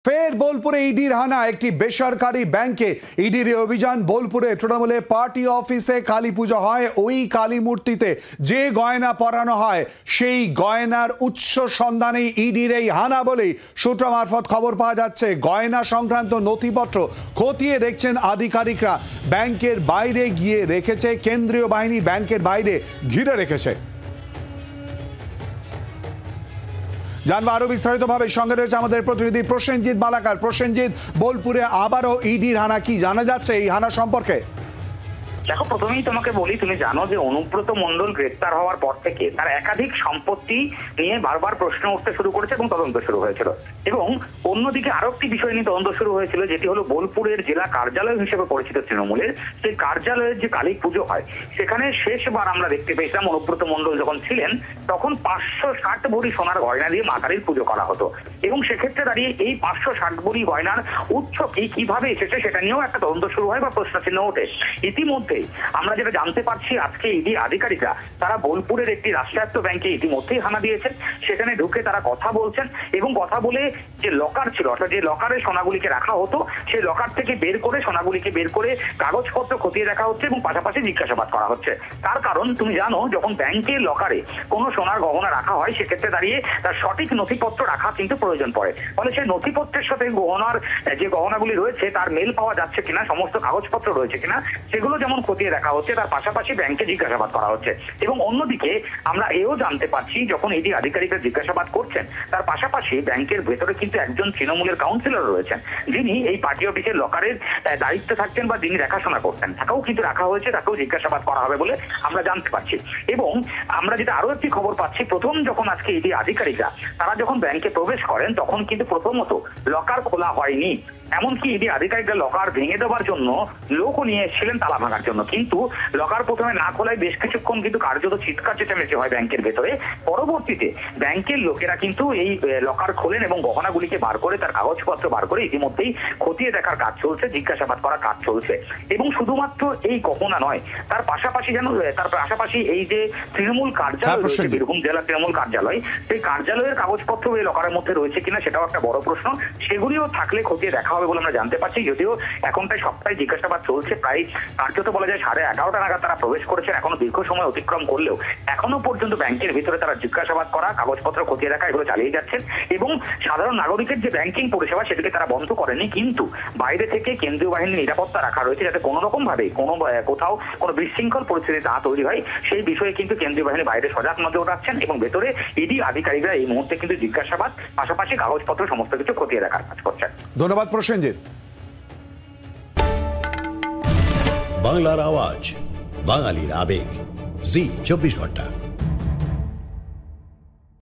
ফের বোলপুরে ইডির হানা একটি বেসরকারি ব্যাংকে ইডির অভিযান। বোলপুরে তৃণমূলে পার্টি অফিসে কালী পুজো হয়। ওই কালী মূর্তিতে যে গয়না পরানো হয় সেই গয়নার উৎস সন্ধানে ইডির এই হানা বলেই সূত্র মারফত খবর পাওয়া যাচ্ছে। গয়না সংক্রান্ত নথিপত্র খতিয়ে দেখছেন আধিকারিকরা। ব্যাংকের বাইরে গিয়ে রেখেছে কেন্দ্রীয় বাহিনী, ব্যাংকের বাইরে ঘিরে রেখেছে। জানবো আরো বিস্তারিত ভাবে, সঙ্গে রয়েছে আমাদের প্রতিনিধি প্রসেনজিৎ মালাকার। প্রসেনজিৎ, বোলপুরে আবারও ইডির হানা, কি জানা যাচ্ছে এই হানা সম্পর্কে? দেখো, প্রথমেই তোমাকে বলি, তুমি জানো যে অনুব্রত মণ্ডল গ্রেপ্তার হওয়ার পর থেকে তার একাধিক সম্পত্তি নিয়ে বারবার প্রশ্ন উঠতে শুরু করেছে এবং তদন্ত শুরু হয়েছিল। এবং অন্যদিকে আরো একটি বিষয় নিয়ে তদন্ত শুরু হয়েছিল, যেটি হলো বোলপুরের জেলা কার্যালয় হিসেবে পরিচিত তৃণমূলের সেই কার্যালয়ের যে কালী পুজো হয় সেখানে শেষবার আমরা দেখতে পেয়েছিলাম অনুব্রত মণ্ডল যখন ছিলেন তখন 560 ভরি সোনার গয়না দিয়ে মা কালীর পুজো করা হতো। এবং সেক্ষেত্রে দাঁড়িয়ে এই 560 ভরি গয়নার উৎস কিভাবে এসেছে সেটা নিয়েও একটা তদন্ত শুরু হয় বা প্রশ্ন চিহ্ন ওঠে। ইতিমধ্যে আমরা যেটা জানতে পারছি, আজকে ইডি আধিকারিকরা তারা বোলপুরের একটি রাষ্ট্রায়ত্ত ব্যাংকে ইতিমধ্যেই হানা দিয়েছেন। সেখানে ঢুকে তারা কথা বলছেন এবং কথা বলে যে লকার ছিল, অর্থাৎ যে লকারে সোনাগুলিকে রাখা হতো সেই লকার থেকে বের করে সোনাগুলিকে বের করে কাগজপত্র খতিয়ে দেখা হচ্ছে এবং পাশাপাশি জিজ্ঞাসাবাদ করা হচ্ছে। তার কারণ তুমি জানো, যখন ব্যাংকের লকারে কোনো সোনার গহনা রাখা হয় সেক্ষেত্রে দাঁড়িয়ে তার সঠিক নথিপত্র রাখা কিন্তু প্রয়োজন পড়ে। ফলে সেই নথিপত্রের সাথে গহনার যে গহনাগুলি রয়েছে তার মেল পাওয়া যাচ্ছে কিনা, সমস্ত কাগজপত্র রয়েছে কিনা, সেগুলো যেমন খতিয়ে দেখা হচ্ছে, তার পাশাপাশি ব্যাংকে জিজ্ঞাসাবাদ করা হচ্ছে। এবং অন্যদিকে আমরা এও জানতে পারছি, যখন ইডি আধিকারিকরা জিজ্ঞাসাবাদ করছেন তার পাশাপাশি ব্যাংকের ভেতরে কিন্তু একজন তৃণমূলের কাউন্সিলর রয়েছেন, যিনি এই পার্টি অফিসের লকারের দায়িত্বে থাকতেন বা যিনি দেখাশোনা করতেন, তাকেও কিন্তু রাখা হয়েছে, তাকেও জিজ্ঞাসাবাদ করা হবে বলে আমরা জানতে পারছি। এবং আমরা যেটা আরো একটি খবর পাচ্ছি, প্রথম যখন আজকে ইডি আধিকারিকরা তারা যখন ব্যাংকে প্রবেশ করেন তখন কিন্তু প্রথমত লকার খোলা হয়নি। এমনকি ইডি আধিকারিকরা লকার ভেঙে দেওয়ার জন্য লোকও নিয়ে এসেছিলেন তালা ভাঙার জন্য, কিন্তু লকার প্রথমে না খোলায় বেশ কিছুক্ষণ কিন্তু কার্যত চিৎকার চেঁচামেচি হয় ব্যাংকের ভেতরে। পরবর্তীতে ব্যাংকের লোকেরা কিন্তু এই লকার খোলেন এবং গহনাগুলিকে বার করে তার কাগজপত্র বার করে ইতিমধ্যেই খতিয়ে দেখার কাজ চলছে, জিজ্ঞাসাবাদ করার কাজ চলছে। এবং শুধুমাত্র এই গহনা নয়, তার পাশাপাশি এই যে তৃণমূল কার্যালয় রয়েছে, বীরভূম জেলা তৃণমূল কার্যালয়, সেই কার্যালয়ের কাগজপত্র এই লকারের মধ্যে রয়েছে কিনা সেটাও একটা বড় প্রশ্ন। সেগুলিও থাকলে খতিয়ে দেখা হবে বলে আমরা জানতে পারছি। যদিও এখনটাই সপ্তাহে জিজ্ঞাসাবাদ চলছে, প্রায় কার্যত বলা যায় 11:30 নাগাদ তারা প্রবেশ করেছেন। এখনো দীর্ঘ সময় অতিক্রম করলেও এখনো পর্যন্ত ব্যাংকের ভিতরে তারা জিজ্ঞাসাবাদ করা, কাগজপত্র খতিয়ে দেখা এগুলো চালিয়ে যাচ্ছেন। এবং সাধারণ নাগরিকের যে ব্যাংকিং পরিষেবা সেটাকে তারা বন্ধ করেনি, কিন্তু বাইরে থেকে কেন্দ্রীয় বাহিনীর নিরাপত্তা রাখা রয়েছে যাতে কোনো রকম ভাবে কোথাও কোনো বিশৃঙ্খল পরিস্থিতি না তৈরি হয় সেই বিষয়ে কিন্তু কেন্দ্রীয় বাহিনী বাইরে সজাগ নজর রাখছেন এবং ভেতরে ইডি আধিকারিকরা এই মুহূর্তে কিন্তু জিজ্ঞাসাবাদ পাশাপাশি কাগজপত্র সমস্ত কিছু খতিয়ে দেখার কাজ করছেন। ধন্যবাদ প্রসেনজিৎ। বাংলার আওয়াজ, বাঙালির আবেগ, জি 24 ঘন্টা।